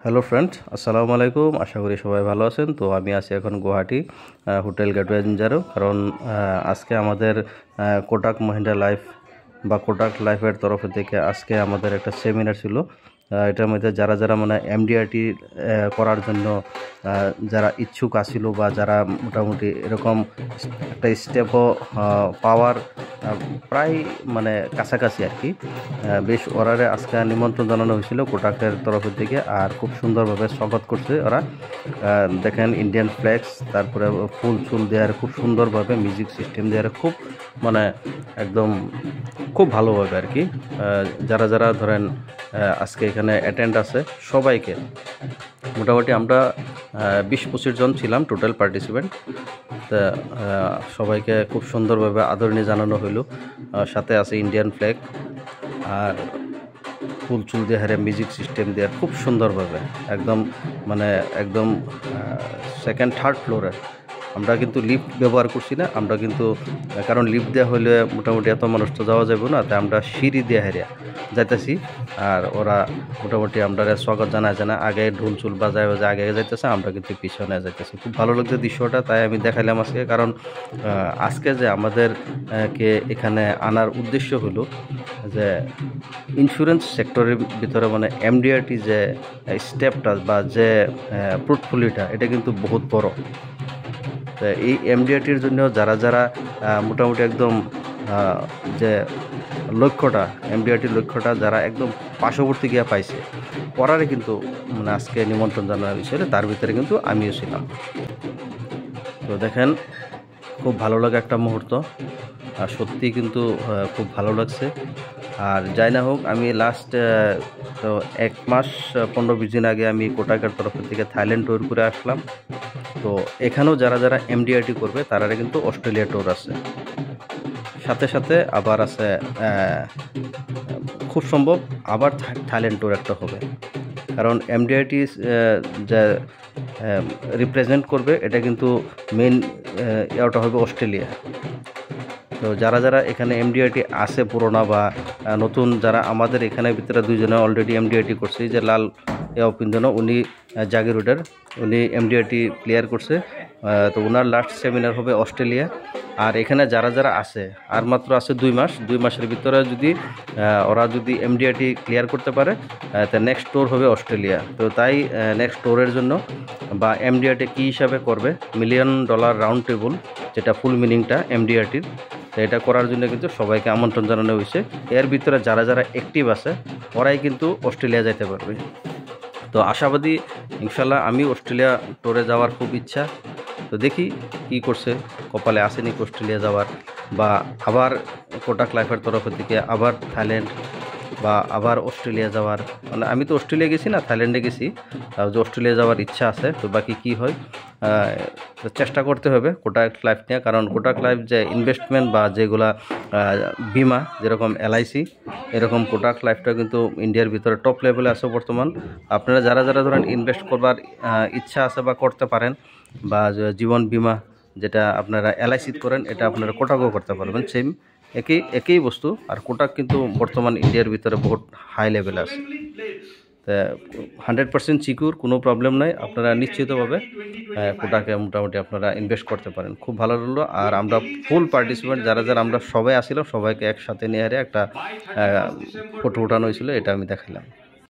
Hello friends, আসসালামু আলাইকুম। আশা করি সবাই ভালো আছেন। তো আমি আছি এখন গুয়াহাটি হোটেল গেটওয়ে এঞ্জারো, কারণ আজকে আমাদের কোটাক মহিন্দ্রা লাইফ বা কোটাক লাইফের তরফ থেকে আজকে আমাদের একটা সেমিনার ছিল। এটার মধ্যে যারা যারা মানে এমডিআরটি করার জন্য যারা ইচ্ছুক আছিল বা যারা মোটামুটি এরকম একটা স্টেপও পাওয়ার প্রায় মানে কাছাকাছি আর কি, বেশ ওরারে আজকে নিমন্ত্রণ জানানো হয়েছিল কোটাকের তরফের থেকে। আর খুব সুন্দরভাবে স্বাগত করছে ওরা। দেখেন ইন্ডিয়ান ফ্ল্যাগস, তারপরে ফুল চুল দেওয়ার খুব সুন্দরভাবে, মিউজিক সিস্টেম দেওয়ার খুব মানে একদম খুব ভালোভাবে আর কি। যারা যারা ধরেন আজকে এখানে অ্যাটেন্ড আছে সবাইকে, মোটামুটি আমরা 20-25 জন ছিলাম টোটাল পার্টিসিপেন্ট। তা সবাইকে খুব সুন্দরভাবে আদরণীয় জানানো হইল। সাথে আছে ইন্ডিয়ান ফ্ল্যাগ আর ফুল চুল দিয়ে হারে মিউজিক সিস্টেম দিয়ে খুব সুন্দরভাবে একদম মানে একদম সেকেন্ড থার্ড ফ্লোরে। আমরা কিন্তু লিফট ব্যবহার করছি না, আমরা কিন্তু কারণ লিফট দেওয়া হলে মোটামুটি এত মানুষ তো যাওয়া যাবে না, তাই আমরা সিঁড়ি দিয়ে হারিয়া যাইতেছি। আর ওরা মোটামুটি আমরা স্বাগত জানায় আগে ঢোল চুল বাজায় বাজায় আগে যাইতেছে, আমরা কিন্তু পিছনে যাইতেছি। খুব ভালো লাগছে দৃশ্যটা, তাই আমি দেখাইলাম আজকে। কারণ আজকে যে আমাদের কে এখানে আনার উদ্দেশ্য হলো যে ইন্স্যুরেন্স সেক্টরের ভিতরে মানে এমডিআরটি যে স্টেপটা বা যে পোর্টফোলিওটা, এটা কিন্তু বহুত বড়। এই এমডিআরটির জন্য যারা যারা মোটামুটি একদম যে লক্ষ্যটা, এমডিআরটির লক্ষ্যটা যারা একদম পার্শ্ববর্তী গিয়া পাইছে, পড়ারে কিন্তু মানে আজকে নিমন্ত্রণ জানানো হয়েছিল। তার ভিতরে কিন্তু আমিও ছিলাম। তো দেখেন খুব ভালো লাগে একটা মুহূর্ত, আর সত্যি কিন্তু খুব ভালো লাগছে। আর যাই না হোক, আমি লাস্ট তো 1 মাস 15-20 দিন আগে আমি কোটাকের তরফের থেকে থাইল্যান্ড ট্যুর করে আসলাম। তো এখানেও যারা যারা এমডিআরটি করবে তারা কিন্তু অস্ট্রেলিয়া ট্যুর আছে, সাথে সাথে আবার আছে খুব সম্ভব আবার থাইল্যান্ড ট্যুর একটা হবে। কারণ এমডিআরটি যা রিপ্রেজেন্ট করবে এটা কিন্তু মেন ওটা হবে অস্ট্রেলিয়া। তো যারা যারা এখানে এমডিআরটি আছে পুরোনো বা নতুন, যারা আমাদের এখানে ভিতরে 2 জনে অলরেডি এমডিআরটি করছে, যে লাল অপিন্দন উনি জাগির রোডের, উনি এমডিআরটি ক্লিয়ার করছে। তো ওনার লাস্ট সেমিনার হবে অস্ট্রেলিয়া। আর এখানে যারা যারা আছে আর মাত্র আছে 2 মাসের ভিতরে যদি ওরা যদি এমডিআরটি ক্লিয়ার করতে পারে, তা নেক্সট ট্যুর হবে অস্ট্রেলিয়া। তো তাই নেক্সট ট্যুরের জন্য বা এমডিআরটি কী হিসাবে করবে, $1 মিলিয়ন রাউন্ড টেবল, যেটা ফুল মিনিংটা এমডিআরটির, তো এটা করার জন্য কিন্তু সবাইকে আমন্ত্রণ জানানো হয়েছে। এর ভিতরে যারা যারা অ্যাক্টিভ আছে ওরাই কিন্তু অস্ট্রেলিয়া যাইতে পারবে। তো আশাবাদী ইনশাল্লাহ, আমি অস্ট্রেলিয়া ট্যুরে যাওয়ার খুব ইচ্ছা। তো দেখি কি করছে, কপালে আসেনি অস্ট্রেলিয়া যাওয়ার, বা আবার কোটাক লাইফের তরফ থেকে আবার থাইল্যান্ড বা আবার অস্ট্রেলিয়া যাওয়ার, মানে আমি তো অস্ট্রেলিয়া গেছি না, থাইল্যান্ডে গেছি, যে অস্ট্রেলিয়া যাওয়ার ইচ্ছা আছে। তো বাকি কি হয় চেষ্টা করতে হবে কোটাক লাইফ নিয়ে। কারণ কোটাক লাইফ যে ইনভেস্টমেন্ট বা যেগুলা বিমা, যেরকম এলআইসি, এরকম কোটাক লাইফটা কিন্তু ইন্ডিয়ার ভিতরে টপ লেভেলে আছে বর্তমান। আপনারা যারা যারা ধরেন ইনভেস্ট করবার ইচ্ছা আছে বা করতে পারেন, বা জীবন বিমা যেটা আপনারা এলআইসি করেন, এটা আপনারা কোটাকও করতে পারবেন, সেম একই বস্তু। আর কোটাক কিন্তু বর্তমান ইন্ডিয়ার ভিতরে বহুত হাই লেভেলে আছে। তা 100% সিকিউর, কোনো প্রবলেম নাই। আপনারা নিশ্চিতভাবে কোটাকে মোটামুটি আপনারা ইনভেস্ট করতে পারেন। খুব ভালো লাগলো। আর আমরা ফুল পার্টিসিপেন্ট যারা যারা আমরা সবাই আসছিলাম, সবাইকে একসাথে নিয়ে একটা ফটো উঠানো হয়েছিল, এটা আমি দেখালাম।